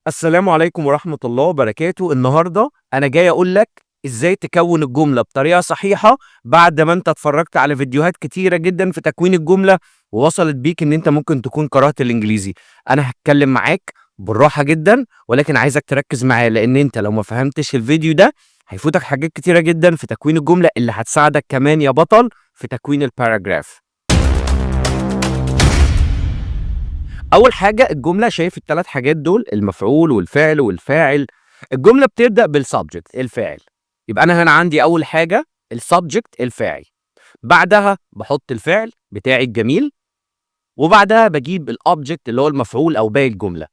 السلام عليكم ورحمة الله وبركاته. النهاردة أنا جاي أقول لك إزاي تكون الجملة بطريقة صحيحة بعد ما أنت اتفرجت على فيديوهات كتيرة جدا في تكوين الجملة ووصلت بيك إن أنت ممكن تكون قرأت الإنجليزي. أنا هتكلم معاك بالراحة جدا، ولكن عايزك تركز معايا لأن أنت لو ما فهمتش الفيديو ده هيفوتك حاجات كتيرة جدا في تكوين الجملة اللي هتساعدك كمان يا بطل في تكوين الباراجراف. اول حاجه الجمله، شايف الثلاث حاجات دول، المفعول والفعل والفاعل. الجمله بتبدا بالسبجكت الفاعل، يبقى انا هنا عندي اول حاجه السبجكت الفاعل، بعدها بحط الفعل بتاعي الجميل، وبعدها بجيب الاوبجكت اللي هو المفعول او باقي الجمله.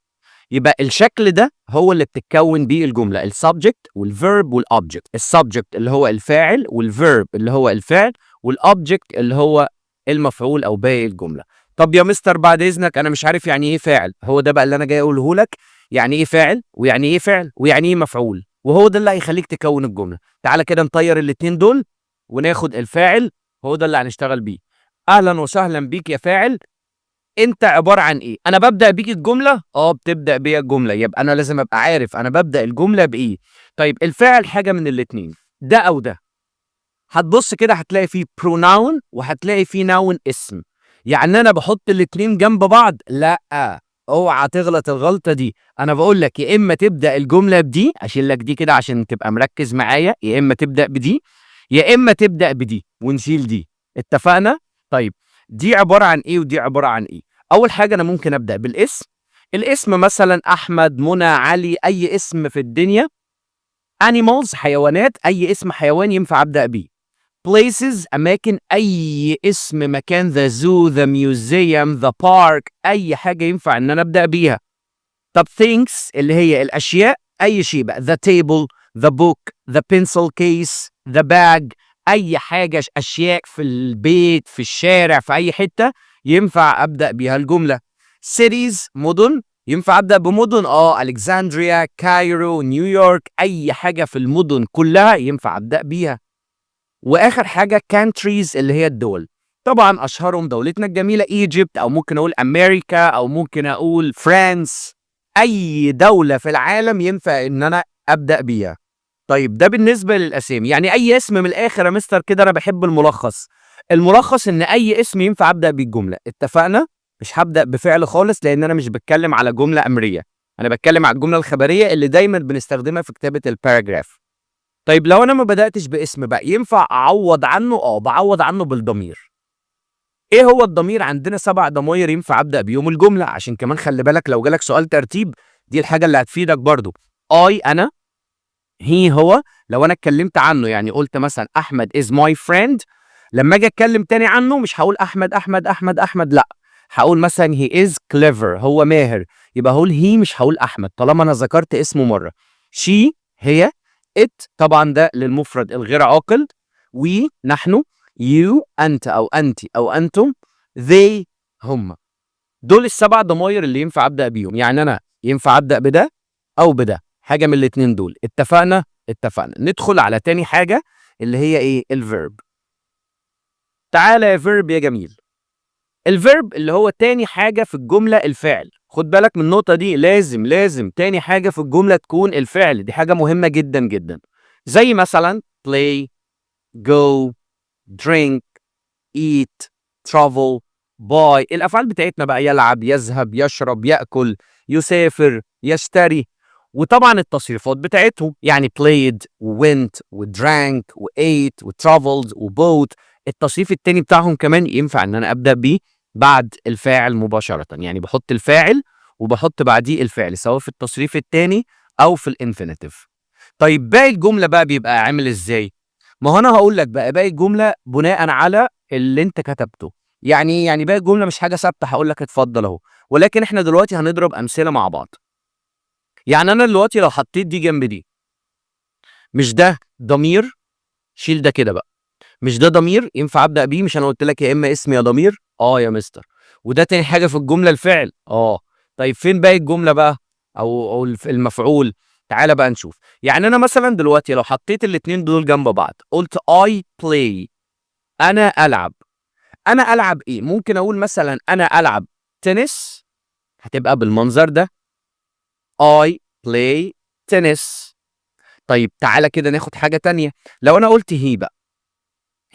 يبقى الشكل ده هو اللي بتتكون بيه الجمله، السبجكت والفيرب والاوبجكت. السبجكت اللي هو الفاعل، والفيرب اللي هو الفعل، والاوبجكت اللي هو المفعول او باقي الجمله. طب يا مستر بعد اذنك انا مش عارف يعني ايه فاعل. هو ده بقى اللي انا جاي اقوله لك، يعني ايه فاعل ويعني ايه فعل ويعني ايه مفعول، وهو ده اللي هيخليك تكون الجمله. تعالى كده نطير الاتنين دول وناخد الفاعل، هو ده اللي هنشتغل بيه. اهلا وسهلا بيك يا فاعل، انت عباره عن ايه؟ انا ببدا بيك الجمله، بتبدا بيا الجمله، يبقى انا لازم ابقى عارف انا ببدا الجمله بايه. طيب الفاعل حاجه من الاتنين، ده او ده. هتبص كده هتلاقي فيه pronoun وهتلاقي فيه noun اسم. يعني انا بحط الاتنين جنب بعض؟ لا، اوعى تغلط الغلطه دي. انا بقول لك يا اما تبدا الجمله بدي، اشيل لك دي كده عشان تبقى مركز معايا، يا اما تبدا بدي يا اما تبدا بدي ونشيل دي. اتفقنا؟ طيب دي عباره عن ايه ودي عباره عن ايه؟ اول حاجه انا ممكن ابدا بالاسم. الاسم مثلا احمد، منى، علي، اي اسم في الدنيا. animals حيوانات، اي اسم حيوان ينفع ابدا بيه. places أماكن، أي اسم مكان، the zoo, the museum, the park، أي حاجة ينفع إن أنا أبدأ بيها. طب things اللي هي الأشياء، أي شيء بقى، the table, the book, the pencil case, the bag، أي حاجة، أشياء في البيت، في الشارع، في أي حتة ينفع أبدأ بيها الجملة. cities مدن، ينفع أبدأ بمدن، ألكسندريا، كايرو، نيويورك، أي حاجة في المدن كلها ينفع أبدأ بيها. واخر حاجه countries اللي هي الدول. طبعا اشهرهم دولتنا الجميله ايجيبت، او ممكن اقول امريكا، او ممكن اقول فرانس. اي دوله في العالم ينفع ان انا ابدا بيها. طيب ده بالنسبه للاسامي، يعني اي اسم من الاخر يا مستر كده. انا بحب الملخص. الملخص ان اي اسم ينفع ابدا بيه الجمله. اتفقنا؟ مش هبدا بفعل خالص لان انا مش بتكلم على جمله امريه، انا بتكلم على الجمله الخبريه اللي دايما بنستخدمها في كتابه الباراجراف. طيب لو انا ما بداتش باسم بقى، ينفع اعوض عنه؟ بعوض عنه بالضمير. ايه هو الضمير؟ عندنا 7 ضماير ينفع ابدا بيهم الجمله، عشان كمان خلي بالك لو جالك سؤال ترتيب دي الحاجه اللي هتفيدك برضو. انا، هي هو. لو انا اتكلمت عنه يعني قلت مثلا احمد is my friend، لما اجي اتكلم تاني عنه مش هقول احمد احمد احمد احمد، لا، هقول مثلا he is clever، هو ماهر، يبقى هقول he، مش هقول احمد طالما انا ذكرت اسمه مره. she هي، it طبعا ده للمفرد الغير عاقل، we نحن، you انت او انت او انتم، they هم. دول ال7 ضماير اللي ينفع ابدا بيهم، يعني انا ينفع ابدا بده او بده، حاجه من الاتنين دول. اتفقنا؟ اتفقنا. ندخل على تاني حاجه اللي هي ايه؟ الفيرب. تعالى يا فيرب يا جميل. الفيرب اللي هو تاني حاجه في الجمله الفعل. خد بالك من النقطه دي، لازم تاني حاجه في الجمله تكون الفعل، دي حاجه مهمه جدا جدا. زي مثلا play، go، drink، eat، travel، buy. الافعال بتاعتنا بقى يلعب، يذهب، يشرب، ياكل، يسافر، يشتري. وطبعا التصريفات بتاعتهم يعني played went drank ate traveled bought. التصريف التاني بتاعهم كمان ينفع ان انا ابدا بيه بعد الفاعل مباشره، يعني بحط الفاعل وبحط بعديه الفعل سواء في التصريف التاني او في الانفينيتيف. طيب باقي الجمله بقى بيبقى عامل ازاي؟ ما هو انا هقول لك بقى باقي الجمله بناء على اللي انت كتبته. يعني ايه؟ يعني باقي الجمله مش حاجه ثابته هقول لك اتفضل اهو، ولكن احنا دلوقتي هنضرب امثله مع بعض. يعني انا دلوقتي لو حطيت دي جنب دي، مش ده ضمير؟ شيل ده كده بقى. مش ده ضمير ينفع ابدا بيه؟ مش انا قلت لك يا اما اسم يا ضمير؟ يا مستر. وده تاني حاجه في الجمله الفعل؟ طيب فين باقي الجمله بقى؟ او المفعول. تعالى بقى نشوف. يعني انا مثلا دلوقتي لو حطيت الاتنين دول جنب بعض قلت I play، انا العب. انا العب ايه؟ ممكن اقول مثلا انا العب تنس، هتبقى بالمنظر ده. I play tennis. طيب تعالى كده ناخد حاجة تانية. لو أنا قلت he بقى،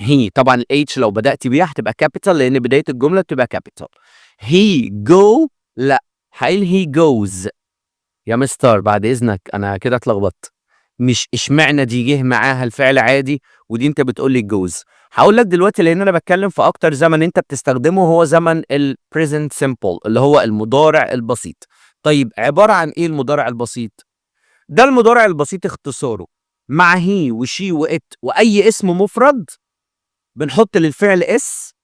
he طبعا ال H لو بدأت بيها هتبقى capital لأن بداية الجملة بتبقى capital. he go، لا، هقول he goes. يا مستر بعد إذنك أنا كده اتلخبطت، مش اشمعنى دي جه معاها الفعل عادي ودي أنت بتقول لي goes. هقول لك دلوقتي لأن أنا بتكلم في أكتر زمن أنت بتستخدمه هو زمن ال present simple اللي هو المضارع البسيط. طيب عبارة عن إيه المضارع البسيط؟ ده المضارع البسيط اختصاره مع هي وشي وإت وأي اسم مفرد بنحط للفعل اس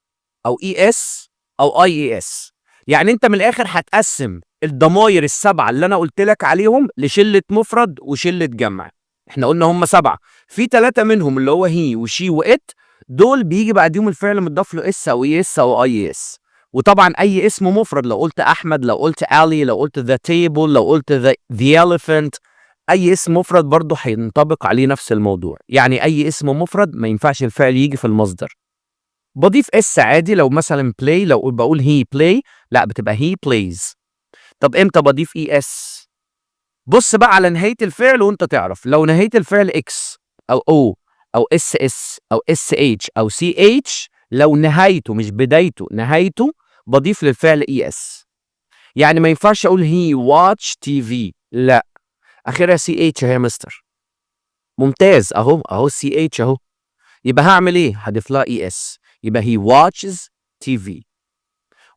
أو اي اس أو اي اس. يعني أنت من الآخر هتقسم الضماير السبعة اللي أنا قلت لك عليهم لشلة مفرد وشلة جمع. احنا قلنا هم سبعة، في 3 منهم اللي هو هي وشي وإت دول بيجي بعديهم الفعل متضاف له اس أو اي اس أو اي اس. وطبعا أي اسم مفرد لو قلت أحمد، لو قلت علي، لو قلت the table، لو قلت the elephant، اي اسم مفرد برضه هينطبق عليه نفس الموضوع. يعني اي اسم مفرد ما ينفعش الفعل يجي في المصدر، بضيف اس عادي. لو مثلا play لو بقول he play لا بتبقى he plays. طب امتى بضيف اي اس؟ بص بقى على نهاية الفعل وانت تعرف. لو نهاية الفعل اكس او او او اس اس او اس اتش او سي اتش، لو نهايته مش بدايته نهايته بضيف للفعل اي اس. يعني ما ينفعش اقول he watch TV، لا، اخرها سي اتش يا مستر. ممتاز، اهو سي اتش اهو. يبقى هعمل ايه؟ هضيف لها اي اس، يبقى he watches TV.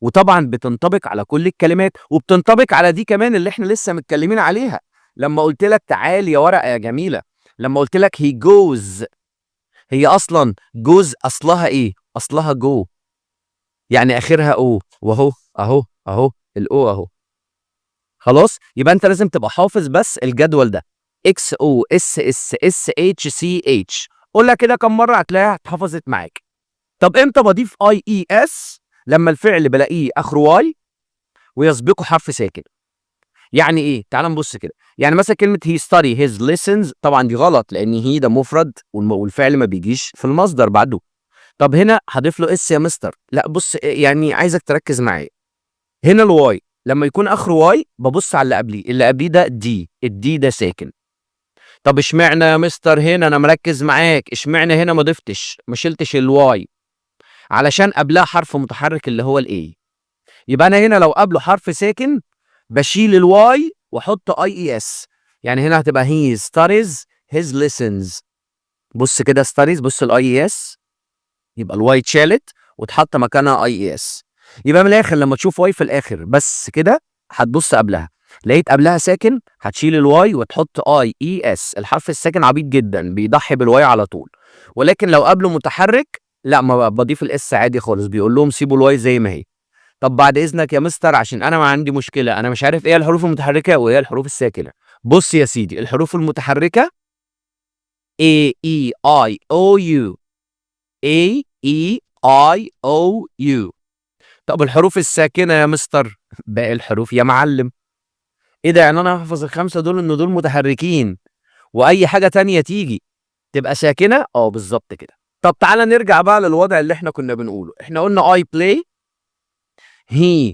وطبعا بتنطبق على كل الكلمات، وبتنطبق على دي كمان اللي احنا لسه متكلمين عليها. لما قلت لك تعال يا ورقه يا جميله، لما قلت لك he goes، هي اصلا goes اصلها ايه؟ اصلها go، يعني اخرها او، واهو اهو الاو اهو. خلاص، يبقى انت لازم تبقى حافظ بس الجدول ده اكس او اس اس اس اتش سي اتش. قولها كده كم مره هتلاقيها اتحفظت معاك. طب امتى بضيف اي اي اس؟ لما الفعل بلاقيه اخره واي ويسبقه حرف ساكن. يعني ايه؟ تعال نبص كده. يعني مثلا كلمه he study his lessons، طبعا دي غلط لان هي ده مفرد والفعل ما بيجيش في المصدر بعده. طب هنا هضيف له اس يا مستر؟ لا، بص يعني عايزك تركز معايا. هنا الواي لما يكون اخره واي ببص على اللي قبليه، اللي قبليه ده دي، الدي ده ساكن. طب اشمعنى يا مستر هنا؟ انا مركز معاك، اشمعنى هنا ما ضفتش ما شلتش الواي؟ علشان قبلها حرف متحرك اللي هو الاي. يبقى انا هنا لو قبله حرف ساكن بشيل الواي واحط اي اي اس. يعني هنا هتبقى he studies his lessons. بص كده studies، بص الاي اي اس، يبقى الواي اتشالت واتحط مكانها اي اي اس. يبقى من الاخر لما تشوف واي في الاخر بس كده هتبص قبلها، لقيت قبلها ساكن هتشيل الواي وتحط اي اي اس. الحرف الساكن عبيط جدا بيضحي بالواي على طول، ولكن لو قبله متحرك لا، ما بضيف الاس عادي خالص، بيقول لهم سيبوا الواي زي ما هي. طب بعد اذنك يا مستر عشان انا ما عندي مشكله، انا مش عارف ايه الحروف المتحركه وايه الحروف الساكنه. بص يا سيدي، الحروف المتحركه A E I O U، A E I O U. طب الحروف الساكنه يا مستر؟ باقي الحروف يا معلم. ايه ده؟ يعني انا هحفظ الخمسه دول ان دول متحركين واي حاجه تانية تيجي تبقى ساكنه؟ بالظبط كده. طب تعالى نرجع بقى للوضع اللي احنا كنا بنقوله. احنا قلنا I play، he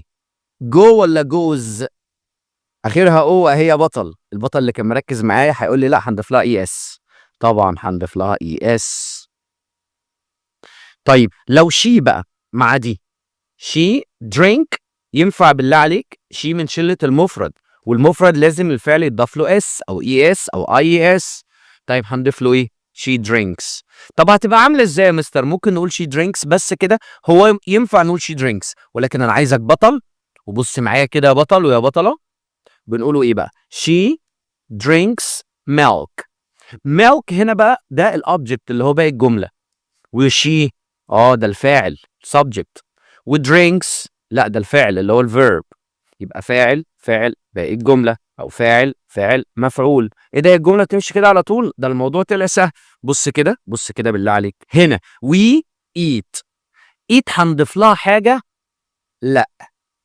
go ولا goes؟ اخرها او هي بطل. البطل اللي كان مركز معايا هيقول لي لا هنضيف لها اي اس، طبعا هنضيف لها اي اس. طيب لو شي بقى مع دي، شي درينك، ينفع بالله عليك؟ شي من شله المفرد، والمفرد لازم الفعل يتضاف له اس او اي اس او اي اس. طيب هنضيف له ايه؟ شي درينكس. طب هتبقى عامله ازاي يا مستر؟ ممكن نقول شي درينكس بس كده، هو ينفع نقول شي درينكس، ولكن انا عايزك بطل وبص معايا كده يا بطل ويا بطله. بنقوله ايه بقى؟ she drinks milk. milk هنا بقى ده الاوبجكت اللي هو باقي الجمله، وشي ده الفاعل subject، ودرينكس لا ده الفعل اللي هو الفيرب. يبقى فاعل فاعل باقي الجمله، او فاعل فاعل مفعول. ايه ده؟ الجمله تمشي كده على طول؟ ده الموضوع طلع سهل. بص كده بص كده بالله عليك. هنا we eat، eat هنضيف لها حاجه؟ لا.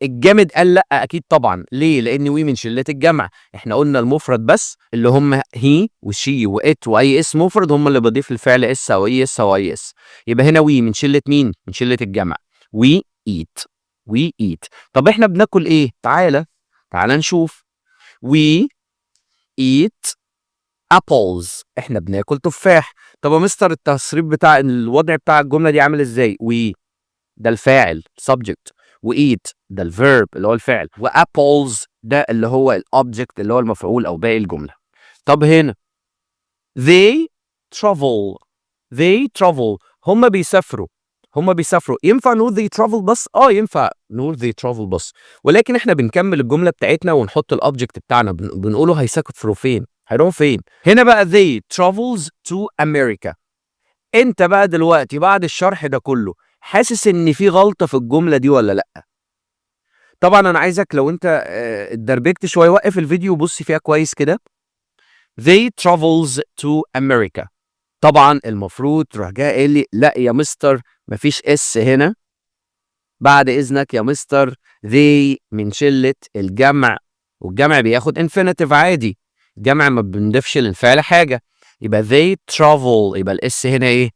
الجامد قال لا اكيد طبعا. ليه؟ لان وي من شله الجمع. احنا قلنا المفرد بس اللي هم هي وشي وات واي اسم مفرد هم اللي بضيف الفعل اس او اي اس او اي اس. يبقى هنا وي من شله مين؟ من شله الجمع. وي ايت، وي ايت. طب احنا بناكل ايه؟ تعالى نشوف. we eat apples. احنا بناكل تفاح. طب يا مستر التصريف بتاع الوضع بتاع الجمله دي عامل ازاي؟ we ده الفاعل subject، وايت ده الفيرب اللي هو الفعل، وابلز ده اللي هو الاوبجكت اللي هو المفعول او باقي الجمله. طب هنا they travel. they travel هم بيسافروا. هم بيسافروا. ينفع نقول they travel بس؟ ينفع نقول they travel بس، ولكن احنا بنكمل الجمله بتاعتنا ونحط الاوبجكت بتاعنا، بنقوله هيسافروا فين؟ هيروحوا فين؟ هنا بقى they travels to America. انت بقى دلوقتي بعد الشرح ده كله حاسس ان في غلطه في الجمله دي ولا لا؟ طبعا انا عايزك لو انت اتدربكت شويه وقف الفيديو وبص فيها كويس كده. they travels to America. طبعا المفروض تروح جاي قايل لي لا يا مستر مفيش اس هنا، بعد اذنك يا مستر they من شله الجمع، والجمع بياخد infinitive عادي، الجمع ما بنضيفش للفعل حاجه، يبقى they travel، يبقى الاس هنا ايه؟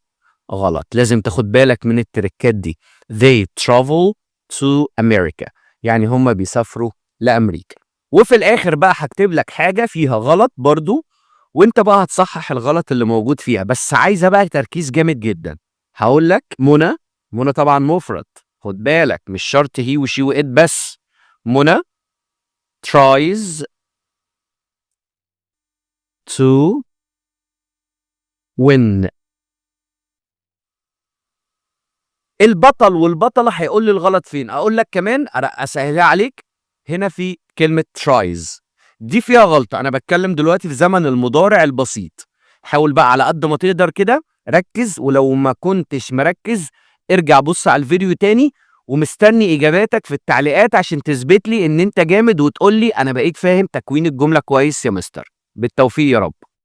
غلط. لازم تاخد بالك من التركات دي. they travel to America يعني هم بيسافروا لأمريكا. وفي الآخر بقى هكتب لك حاجة فيها غلط برضو، وانت بقى هتصحح الغلط اللي موجود فيها، بس عايزة بقى تركيز جامد جدا. هقول لك منى. منى طبعا مفرد، خد بالك مش شرط هي وشي وإت بس. منى tries to win. البطل والبطلة هيقول لي الغلط فين؟ اقول لك كمان اسهلها عليك، هنا في كلمة tries دي فيها غلطة. انا بتكلم دلوقتي في زمن المضارع البسيط. حاول بقى على قد ما تقدر كده ركز، ولو ما كنتش مركز ارجع بص على الفيديو تاني، ومستني اجاباتك في التعليقات عشان تثبت لي ان انت جامد وتقول لي انا بقيت فاهم تكوين الجملة كويس يا مستر. بالتوفيق يا رب.